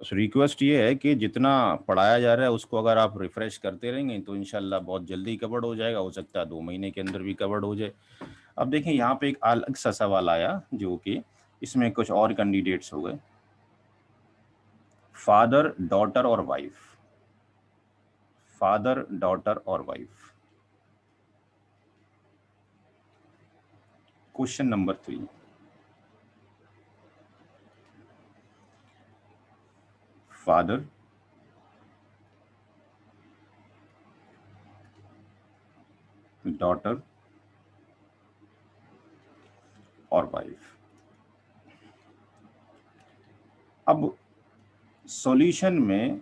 बस रिक्वेस्ट ये है कि जितना पढ़ाया जा रहा है उसको अगर आप रिफ्रेश करते रहेंगे तो इंशाल्लाह बहुत जल्दी कवर हो जाएगा। हो सकता है 2 महीने के अंदर भी कवर हो जाए। अब देखें यहाँ पे एक अलग सा सवाल आया, जो कि इसमें कुछ और कैंडिडेट्स हो गए, फादर डॉटर और वाइफ। फादर डॉटर और wife, question number 3। Father daughter और वाइफ। अब सॉल्यूशन में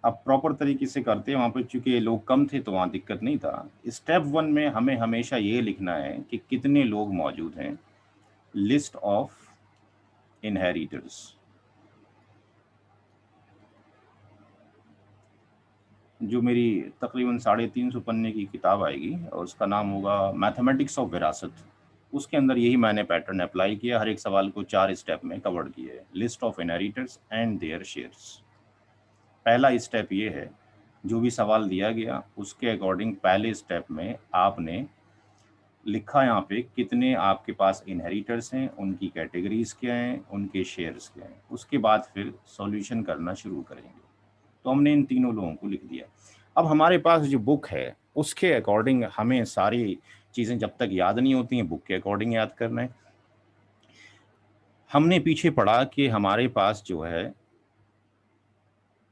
अब प्रॉपर तरीके से करते हैं। वहां पर चूंकि लोग कम थे तो वहां दिक्कत नहीं था। स्टेप 1 में हमें हमेशा ये लिखना है कि कितने लोग मौजूद हैं, लिस्ट ऑफ इनहेरिटर्स। जो मेरी तकरीबन 350 पन्ने की किताब आएगी और उसका नाम होगा मैथमेटिक्स ऑफ विरासत, उसके अंदर यही मैंने पैटर्न अप्लाई किया। हर एक सवाल को 4 स्टेप में कवर किया है। List of inheritors and there shares. पहला स्टेप ये है, जो भी सवाल दिया गया उसके अकॉर्डिंग पहले स्टेप में आपने लिखा यहाँ पे कितने आपके पास इनहेरिटर्स हैं, उनकी कैटेगरीज क्या हैं, उनके शेयर्स क्या हैं। उसके बाद फिर सॉल्यूशन करना शुरू करेंगे। तो हमने इन तीनों लोगों को लिख दिया। अब हमारे पास जो बुक है उसके अकॉर्डिंग हमें सारी चीज़ें जब तक याद नहीं होती हैं, बुक के अकॉर्डिंग याद करना है। हमने पीछे पढ़ा कि हमारे पास जो है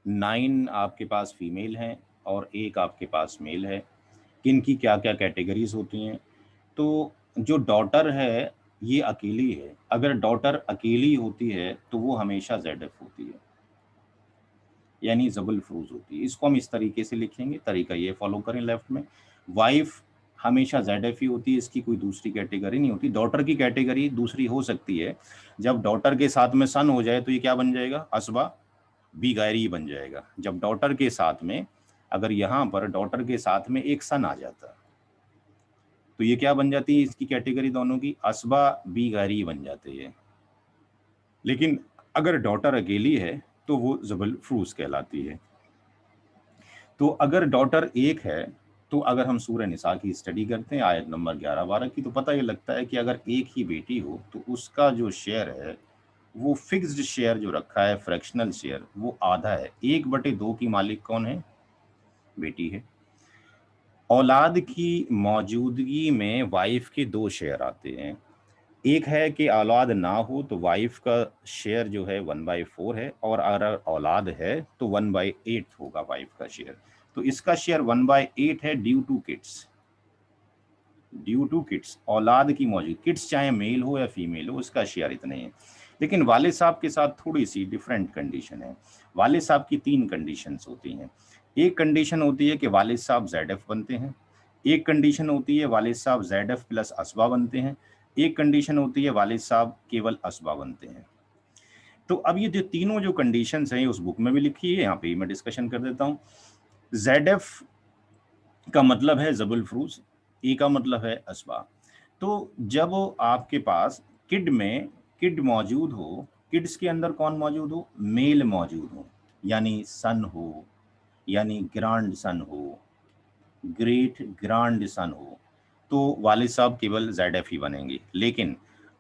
9 आपके पास फीमेल हैं और 1 आपके पास मेल है। किन की क्या क्या कैटेगरीज होती हैं। तो जो डॉटर है ये अकेली है। अगर डॉटर अकेली होती है तो वो हमेशा ZF होती है, यानी जबल फ्रूज होती है। इसको हम इस तरीके से लिखेंगे, तरीका ये फॉलो करें लेफ्ट में। वाइफ हमेशा ZF ही होती है, इसकी कोई दूसरी कैटेगरी नहीं होती। डॉटर की कैटेगरी दूसरी हो सकती है, जब डॉटर के साथ में सन हो जाए तो ये क्या बन जाएगा, असबा बी गैरी बन जाएगा। जब डॉटर के साथ में, अगर यहाँ पर डॉटर के साथ में एक सन आ जाता तो ये क्या बन जाती है, इसकी कैटेगरी दोनों की असबा बी गैरी बन जाती है। लेकिन अगर डॉटर अकेली है तो वो जबल फ्रूज कहलाती है। तो अगर डॉटर 1 है तो अगर हम सूरह निसा की स्टडी करते हैं आयत नंबर 11-12 की, तो पता ये लगता है कि अगर एक ही बेटी हो तो उसका जो शेयर है वो फिक्स्ड शेयर जो रखा है, फ्रैक्शनल शेयर, वो आधा है। 1/2 की मालिक कौन है, बेटी है। औलाद की मौजूदगी में वाइफ के 2 शेयर आते हैं। एक है कि औलाद ना हो तो वाइफ का शेयर जो है 1/4 है, और अगर औलाद है तो 1/8 होगा वाइफ का शेयर। तो इसका शेयर 1/8 है due to kids. Due to kids, औलाद की मौजूद, किड्स चाहे मेल हो या फीमेल हो, उसका शेयर इतने है। लेकिन वालिद साहब के साथ थोड़ी सी डिफरेंट कंडीशन है। वालिद साहब की 3 कंडीशंस होती हैं। एक कंडीशन होती है कि वालिद साहब ZF बनते हैं। एक कंडीशन होती है वालिद साहब ZF प्लस असबा बनते हैं। एक कंडीशन होती है वालिद साहब केवल असबा बनते हैं। तो अब ये जो तीनों जो कंडीशंस हैं उस बुक में भी लिखी है, यहाँ पे मैं डिस्कशन कर देता हूँ। ZF का मतलब है जबुल फ्रूज, ए का मतलब है असबा। तो जब आपके पास किड में किड मौजूद हो, किड्स के अंदर कौन मौजूद हो, मेल मौजूद हो, यानी सन हो, यानी ग्रांड सन हो, ग्रेट ग्रांड सन हो, तो वालिद साहब केवल ZF ही बनेंगे। लेकिन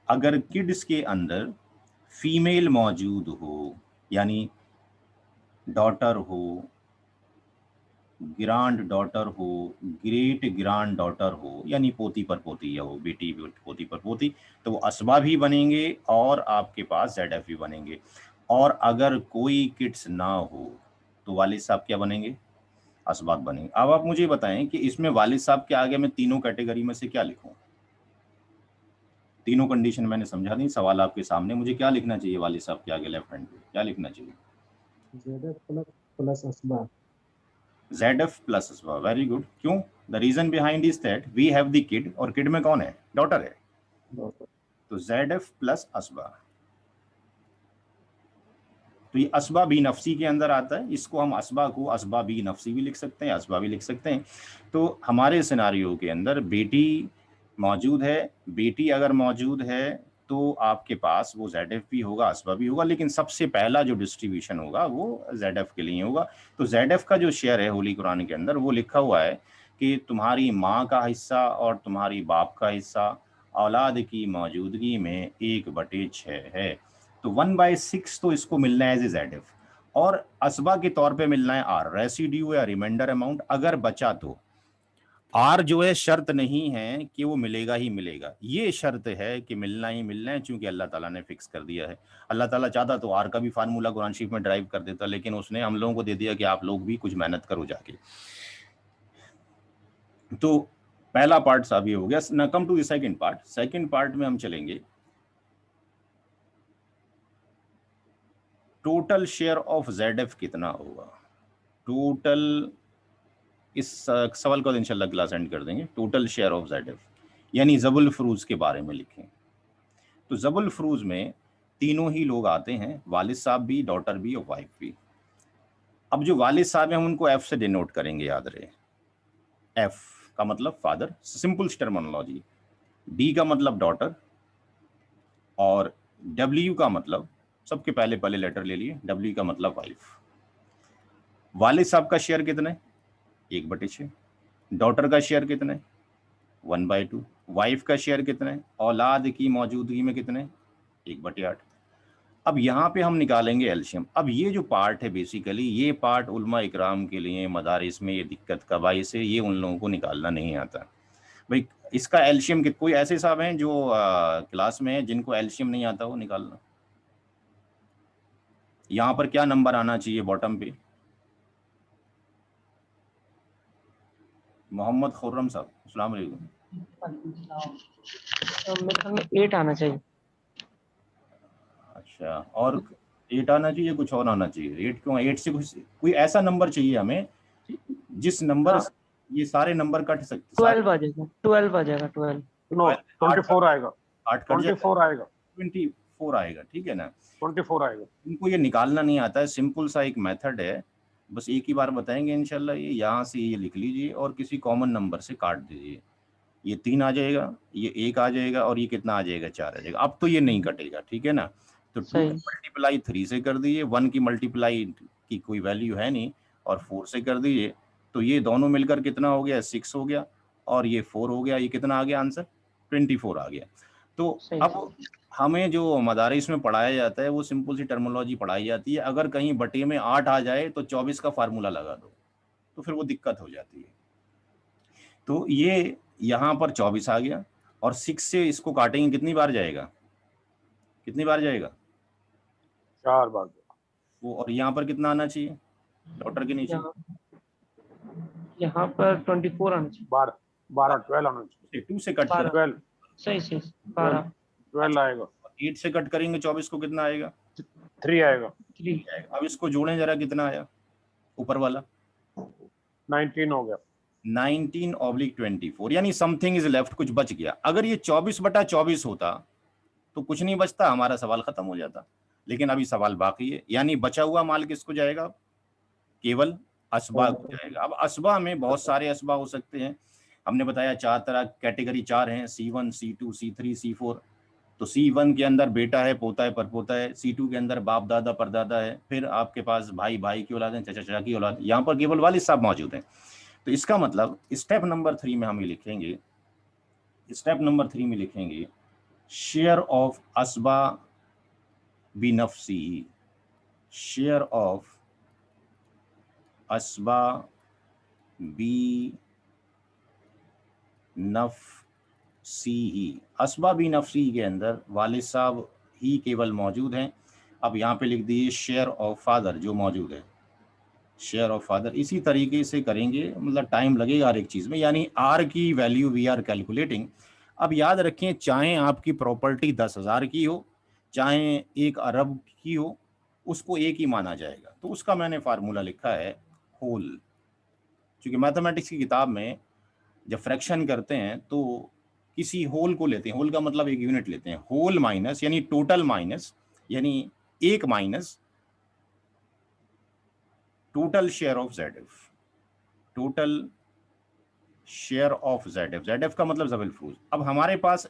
अगर किड्स के अंदर फीमेल मौजूद हो, यानी डॉटर हो, ग्रांड डॉटर हो, ग्रेट ग्रांड डॉटर हो, यानी पोती पर पोती हो, बेटी पोती पर पोती, तो वो असबा भी बनेंगे और आपके पास ZF भी बनेंगे। और अगर कोई किड्स ना हो तो वालिद साहब क्या बनेंगे, असबाब बनेंगे। अब आप मुझे बताएं कि इसमें वालिद साहब के आगे मैं तीनों कैटेगरी में से क्या लिखूं। तीनों कंडीशन मैंने समझा दी, सवाल आपके सामने। मुझे क्या लिखना चाहिए वालिद साहब के आगे लेफ्ट हैंड पे, क्या लिखना चाहिए, ZF प्लस असबा। ZF प्लस असबा। Very good. क्यों, the reason behind is that we have the kid, और किड में कौन है, डॉटर है। तो ZF प्लस असबा। तो ये असबा बी नफसी के अंदर आता है। इसको हम असबा को असबा बी नफसी भी लिख सकते हैं, असबा भी लिख सकते हैं। तो हमारे सिनारियो के अंदर बेटी मौजूद है। बेटी अगर मौजूद है तो आपके पास वो ZF भी होगा, असबा भी होगा, लेकिन सबसे पहला जो डिस्ट्रीब्यूशन होगा वो ZF के लिए होगा। तो ZF का जो शेयर है होली कुरान के अंदर वो लिखा हुआ है कि तुम्हारी माँ का हिस्सा और तुम्हारी बाप का हिस्सा औलाद की मौजूदगी में 1/6 है। तो 1/6 तो इसको मिलना है एज ए ZF, और असबा के तौर पे मिलना है आर, रेसिड्यू या रिमाइंडर अमाउंट अगर बचा तो। आर जो है शर्त नहीं है कि वो मिलेगा ही मिलेगा, ये शर्त है कि मिलना ही मिलना है, चूंकि अल्लाह ताला ने फिक्स कर दिया है। अल्लाह ताला चाहता तो आर का भी फार्मूला कुरान शरीफ में ड्राइव कर देता, लेकिन उसने हम लोगों को दे दिया कि आप लोग भी कुछ मेहनत करो जाके। तो पहला पार्ट साहब ये हो गया ना। Come to the second part. Second part में हम चलेंगे टोटल शेयर ऑफ ZF कितना होगा। टोटल, इस सवाल को इंशाल्लाह क्लास एंड कर देंगे। टोटल शेयर ऑफ ZF यानी जबुल फरूज के बारे में लिखें। तो जबुल फरूज में तीनों ही लोग आते हैं, वालिद साहब भी, डॉटर भी और वाइफ भी। अब जो वालिद साहब हैं हम उनको F से डिनोट करेंगे, याद रहे। F का मतलब फादर, सिंपल टर्मिनोलॉजी। D का मतलब डॉटर, और W का मतलब, सबके पहले पहले लेटर ले लिए, W का मतलब वाइफ। वालिद साहब का शेयर कितना है? 1/6। डॉटर का शेयर कितना है? 1/2। वाइफ का शेयर कितना है? औलाद की मौजूदगी में कितने? 1/8। अब यहाँ पे हम निकालेंगे एल्शियम। अब ये जो पार्ट है बेसिकली, ये पार्ट उलमा इकराम के लिए मदारिस में ये दिक्कत का बाइस है, ये उन लोगों को निकालना नहीं आता भाई। इसका एल्शियम कोई ऐसे साहब हैं जो क्लास में है जिनको एल्शियम नहीं आता हो निकालना? यहाँ पर क्या नंबर आना चाहिए बॉटम पे? मोहम्मद खुर्रम साहब, अस्सलाम वालेकुम। मेरे ख्याल में 8 आना चाहिए। अच्छा, और 8 आना चाहिए, कुछ और आना चाहिए? 8 क्यों? 8 से कुछ, कोई ऐसा नंबर चाहिए हमें जिस नंबर हाँ, ये सारे नंबर कट सकते, 12 आ जाएगा, 12 आ जाएगा, 12। नो 24 आएगा, 8 कट जाएगा, 24 आएगा, 24 आएगा, ठीक है ना। 24 आएगा। इनको ये निकालना नहीं आता है, सिंपल सा एक मेथड है, बस एक ही बार बताएंगे इंशाल्लाह। ये यहाँ से ये लिख लीजिए और किसी कॉमन नंबर से काट दीजिए। ये 3 आ जाएगा, ये 1 आ जाएगा, और ये कितना आ जाएगा? 4 आ जाएगा। अब तो ये नहीं कटेगा, ठीक है ना। तो 2 सही। की मल्टीप्लाई 3 से कर दीजिए, 1 की मल्टीप्लाई की कोई वैल्यू है नहीं, और 4 से कर दीजिए। तो ये दोनों मिलकर कितना हो गया? 6 हो गया, और ये 4 हो गया। ये कितना आ गया आंसर? 24 आ गया। तो सही। अब हमें जो मदारिस में पढ़ाया जाता है वो सिंपल सी टर्मिनोलॉजी पढ़ाई जाती है। अगर कहीं बटे में 8 आ जाए तो 24 का फार्मूला लगा दो, तो फिर वो दिक्कत हो जाती है। तो ये यहाँ पर 24 आ गया, और 6 से इसको काटेंगे, कितनी बार जाएगा? कितनी बार जाएगा? 4 बार वो, और यहाँ पर कितना आना चाहिए डॉटर के नीचे? यहाँ पर 24 आना चाहिए। 12 12 आना चाहिए। 2 से कट 12। करें, 12 सही सही, 12। 12 आएगा। 8 से कट करेंगे 24 को, कितना आएगा? 3 आएगा। 3। अब इसको जोड़ें जरा, कितना आया ऊपर वाला? 19 हो गया। 19/24, यानी समथिंग इज लेफ्ट, कुछ बच गया। अगर ये 24/24 होता तो कुछ नहीं बचता, हमारा सवाल खत्म हो जाता। लेकिन अभी सवाल बाकी है, यानी बचा हुआ माल किसको जाएगा? केवल असबा को जाएगा। अब असबा में बहुत सारे असबा हो सकते हैं, हमने बताया 4 तरह, कैटेगरी 4 हैं, C1, C2, C3, C4। तो C1 के अंदर बेटा है, पोता है, परपोता है। C2 के अंदर बाप दादा परदादा है। फिर आपके पास भाई भाई की औलाद है, चाचा चाचा की औलाद। यहाँ पर केवल वालिद साहब मौजूद हैं। तो इसका मतलब स्टेप नंबर 3 में हम ये लिखेंगे, स्टेप नंबर 3 में लिखेंगे शेयर ऑफ असबा बी नफसी, शेयर ऑफ असबा बी नफसी ही। असबा बी नफसी के अंदर वालिद साहब ही केवल मौजूद हैं। अब यहाँ पे लिख दीजिए शेयर ऑफ फादर जो मौजूद है, शेयर ऑफ फादर। इसी तरीके से करेंगे, मतलब टाइम लगेगा हर एक चीज़ में, यानी आर की वैल्यू वी आर कैलकुलेटिंग। अब याद रखें, चाहे आपकी प्रॉपर्टी 10,000 की हो, चाहे 1 अरब की हो, उसको एक ही माना जाएगा। तो उसका मैंने फार्मूला लिखा है होल। क्योंकि मैथमेटिक्स की किताब में जब फ्रैक्शन करते हैं तो किसी होल को लेते हैं, होल का मतलब एक यूनिट लेते हैं, होल माइनस यानी टोटल माइनस, यानी एक minus total share of ZF, total share of ZF। ZF का मतलब जबल फरूज। अब हमारे पास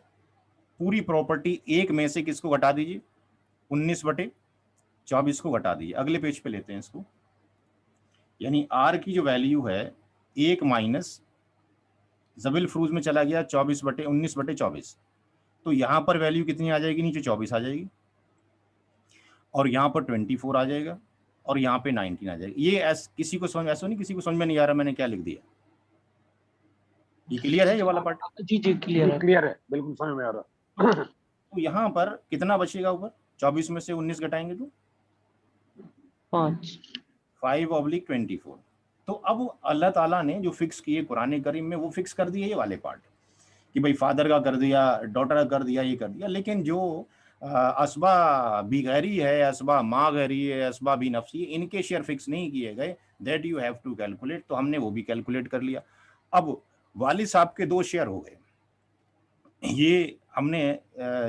पूरी प्रॉपर्टी एक में से किसको घटा दीजिए, 19/24 को घटा दीजिए। अगले पेज पे लेते हैं इसको, यानी आर की जो वैल्यू है 1 माइनस जबिल फ्रूज में चला गया 19/24, तो यहां पर वैल्यू कितनी आ जाएगी, नीचे 24 आ जाएगी और यहाँ पर 24 आ जाएगा और यहाँ पे 19 आ जाएगा। ये किसी को समझ, ऐसा नहीं किसी को समझ में नहीं आ रहा मैंने क्या लिख दिया, ये क्लियर है ये वाला पार्ट? जी जी क्लियर है। क्लियर है, बिल्कुल समझ में आ रहा है। तो यहाँ पर कितना बचेगा ऊपर, 24 में से 19 घटाएंगे तो 5/24। तो अब अल्लाह ताला ने जो फिक्स किए कुरान करीम में, वो फिक्स कर दिए ये वाले पार्ट कि भाई फादर का कर दिया, डॉटर का कर दिया, ये कर दिया। लेकिन जो असबा भी गैरी है, असबा माँ गैरी है, असबा भी नफसी है, इनके शेयर फिक्स नहीं किए गए, that you have to calculate. तो हमने वो भी कैलकुलेट कर लिया। अब वालिद साहब के 2 शेयर हो गए, ये हमने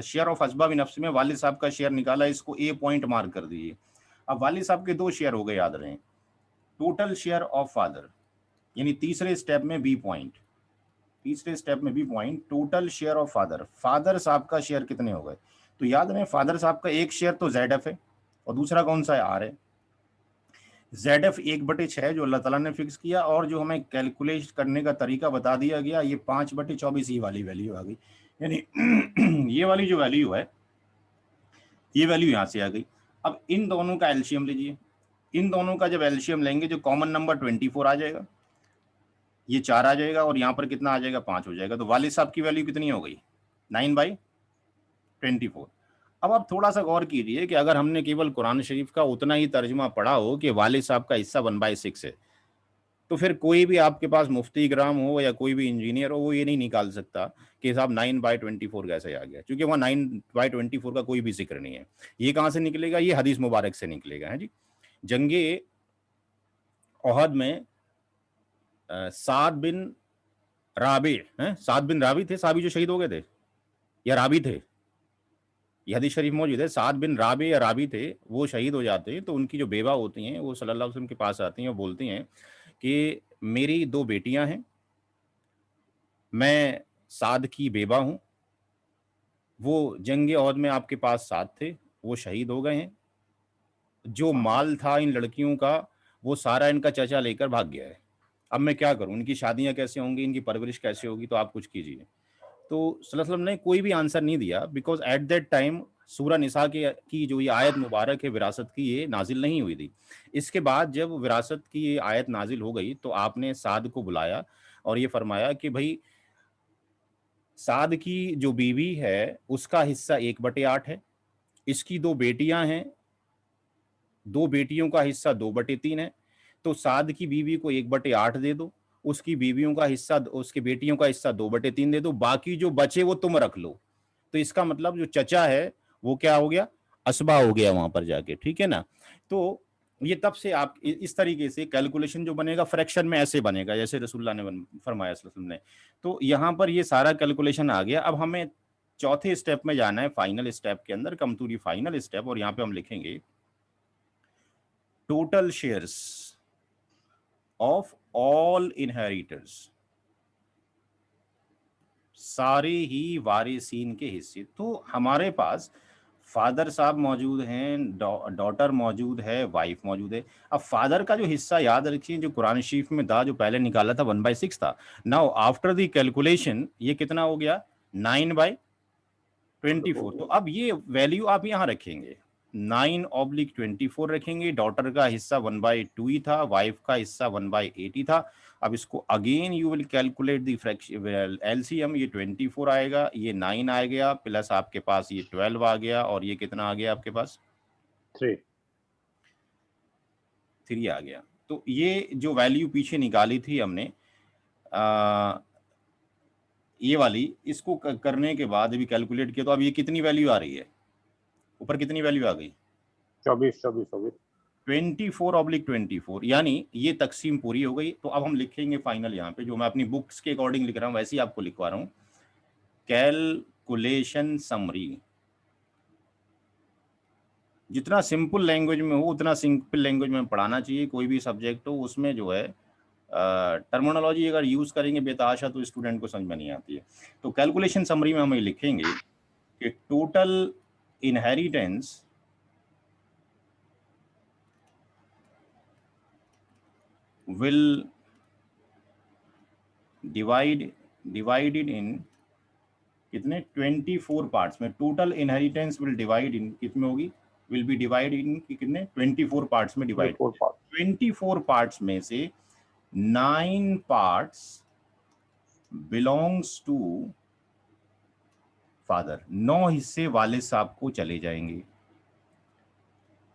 शेयर ऑफ असबा भी नफ्स में वालिद साहब का शेयर निकाला, इसको ए पॉइंट मार्क कर दीजिए। अब वालिद साहब के 2 शेयर हो गए, याद रहे, टोटल शेयर ऑफ फादर, यानी तीसरे स्टेप में बी पॉइंट, तीसरे स्टेप में B point, total share of father, father साहब का शेयर कितने हो गए। तो याद रहे फादर साहब का एक शेयर तो जेड है और दूसरा कौन सा है, आर है। ZF 1/6 जो अल्लाह ताला ने फिक्स किया, और जो हमें कैलकुलेट करने का तरीका बता दिया गया, ये 5/24 ही वाली वैल्यू आ गई, यानी ये वाली जो वैल्यू है, ये वैल्यू यहाँ से आ गई। अब इन दोनों का एलसीएम लीजिए, इन दोनों का जब एलसीएम लेंगे, जो कॉमन नंबर 24 आ जाएगा, ये 4 आ जाएगा और यहाँ पर कितना आ जाएगा, 5 हो जाएगा। तो वालिद साहब की वैल्यू कितनी हो गई, 9/24। अब आप थोड़ा सा गौर कीजिए कि अगर हमने केवल कुरान शरीफ का उतना ही तर्जुमा पढ़ा हो कि वालिद साहब का हिस्सा 1/6 है, तो फिर कोई भी आपके पास मुफ्ती इकराम हो या कोई भी इंजीनियर हो, वो ये नहीं निकाल सकता कि साहब 9/24 कैसे आ गया, क्योंकि वहाँ 9/24 का कोई भी जिक्र नहीं है। ये कहाँ से निकलेगा, ये हदीस मुबारक से निकलेगा, है जी। जंगे ओहद में साद बिन राबी हैं, साद बिन राबी थे साहबी जो शहीद हो गए थे, या राबी थे, ये हदीस शरीफ मौजूद है, साद बिन राबी या राबी थे, वो शहीद हो जाते हैं तो उनकी जो बेवा होती हैं वो सल्लल्लाहु अलैहि वसल्लम के पास आती हैं और बोलती हैं कि मेरी 2 बेटियां हैं, मैं साद की बेवा हूं, वो जंगे ओहद में आपके पास साद थे, वो शहीद हो गए हैं, जो माल था इन लड़कियों का वो सारा इनका चचा लेकर भाग गया है, अब मैं क्या करूं, इनकी शादियां कैसे होंगी, इनकी परवरिश कैसे होगी, तो आप कुछ कीजिए। तो सल्लल्लाहु अलैहि वसल्लम ने कोई भी आंसर नहीं दिया, बिकॉज एट दैट टाइम सूरह निसा की जो ये आयत मुबारक है विरासत की, ये नाजिल नहीं हुई थी। इसके बाद जब विरासत की ये आयत नाजिल हो गई तो आपने साद को बुलाया और ये फरमाया कि भाई साद की जो बीवी है उसका हिस्सा 1/8 है, इसकी 2 बेटियां हैं, 2 बेटियों का हिस्सा 2/3 है, तो साद की बीवी को 1/8 दे दो, उसकी बीवियों का हिस्सा, उसकी बेटियों का हिस्सा 2/3 दे दो, बाकी जो बचे वो तुम रख लो। तो इसका मतलब जो चचा है वो क्या हो गया, असबा हो गया वहां पर जाके, ठीक है ना। तो ये तब से आप इस तरीके से कैलकुलेशन जो बनेगा फ्रैक्शन में ऐसे बनेगा जैसे रसूलुल्लाह ने फरमाया सल्लल्लाहु अलैहि वसल्लम ने। तो यहाँ पर ये सारा कैलकुलेशन आ गया। अब हमें चौथे स्टेप में जाना है, फाइनल स्टेप के अंदर, come to the final step, और यहाँ पे हम लिखेंगे total shares of all inheritors, सारे ही वारिसीन के हिस्से। तो हमारे पास फादर साहब मौजूद हैं, डॉटर मौजूद है, वाइफ मौजूद है। अब फादर का जो हिस्सा याद रखिए जो कुरान शरीफ में था, जो पहले निकाला था 1/6 था। नाउ आफ्टर द कैलकुलेशन ये कितना हो गया, 9/24। तो अब ये वैल्यू आप यहाँ रखेंगे, 9/24 रखेंगे। डॉटर का हिस्सा 1/2 ही था, वाइफ का हिस्सा 1/8 ही था। अब इसको again you will calculate the fraction LCM, ये 24 आएगा, ये 9 आ गया, प्लस आपके पास ये 12 आ गया, और ये कितना आ गया आपके पास, 3 आ गया। तो ये जो वैल्यू पीछे निकाली थी हमने ये वाली, इसको करने के बाद भी कैलकुलेट किया, तो अब ये कितनी वैल्यू आ रही है, ऊपर कितनी वैल्यू आ गई, 24/24, यानी ये तकसीम पूरी हो गई। तो अब हम लिखेंगे फाइनल, यहाँ पे जो मैं अपनी बुक्स के अकॉर्डिंग लिख रहा हूँ वैसे ही आपको लिखवा रहा हूँ, कैलकुलेशन समरी। जितना सिंपल लैंग्वेज में हो उतना सिंपल लैंग्वेज में पढ़ाना चाहिए, कोई भी सब्जेक्ट हो उसमें जो है टर्मिनोलॉजी अगर यूज करेंगे बेताशा तो स्टूडेंट को समझ में नहीं आती है। तो कैलकुलेशन समरी में हम लिखेंगे कि total inheritance will divided in कितने 24 पार्ट्स में, total inheritance will divide in कितने होगी, विल बी डिवाइड इन कितने 24 पार्ट्स में डिवाइड, 24 पार्ट्स में से 9 पार्ट्स बिलोंग्स टू फादर, 9 हिस्से वाले साहब को चले जाएंगे,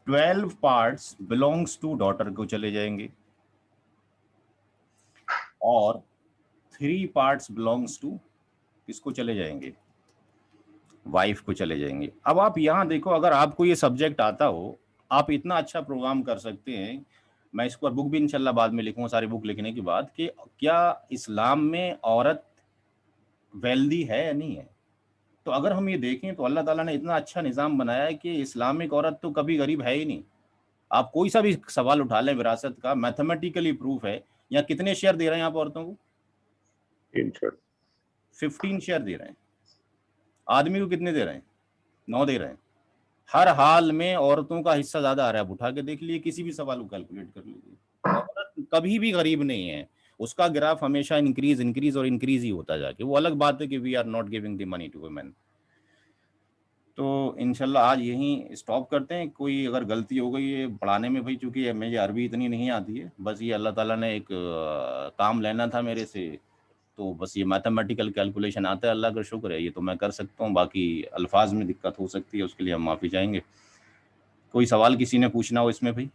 12 पार्ट्स बिलोंग्स टू डॉटर को चले जाएंगे, और 3 पार्ट्स बिलोंग्स टू किसको चले जाएंगे, वाइफ को चले जाएंगे। अब आप यहाँ देखो, अगर आपको ये सब्जेक्ट आता हो, आप इतना अच्छा प्रोग्राम कर सकते हैं। मैं इस पर बुक भी इंशाल्लाह बाद में लिखूंगा, सारी बुक लिखने के बाद, कि क्या इस्लाम में औरत वेल्दी है या नहीं है। तो अगर हम ये देखें तो अल्लाह ताला ने इतना अच्छा निज़ाम बनाया है कि इस्लामिक औरत तो कभी गरीब है ही नहीं। आप कोई सा भी सवाल उठा लें विरासत का, मैथमेटिकली प्रूफ है। यहाँ कितने शेयर दे रहे हैं आप औरतों को, 15 शेयर दे रहे हैं। आदमी को कितने दे रहे हैं, 9 दे रहे हैं। हर हाल में औरतों का हिस्सा ज्यादा आ रहा है। आप उठा के देख लीजिए, किसी भी सवाल को कैलकुलेट कर लीजिए, औरत कभी भी गरीब नहीं है। उसका ग्राफ हमेशा इंक्रीज और इंक्रीज ही होता जाके। वो अलग बात है कि we are not giving the money to women. तो इंशाल्लाह आज यहीं स्टॉप करते हैं। कोई अगर गलती हो गई है पढ़ाने में भाई, चूंकि मुझे अरबी इतनी नहीं आती है, बस ये अल्लाह ताला ने एक काम लेना था मेरे से, तो बस ये मैथमेटिकल कैलकुलेशन आता है, अल्लाह का शुक्र है, ये तो मैं कर सकता हूँ। बाकी अल्फाज में दिक्कत हो सकती है, उसके लिए हम माफ़ी चाहेंगे। कोई सवाल किसी ने पूछना हो इसमें भाई?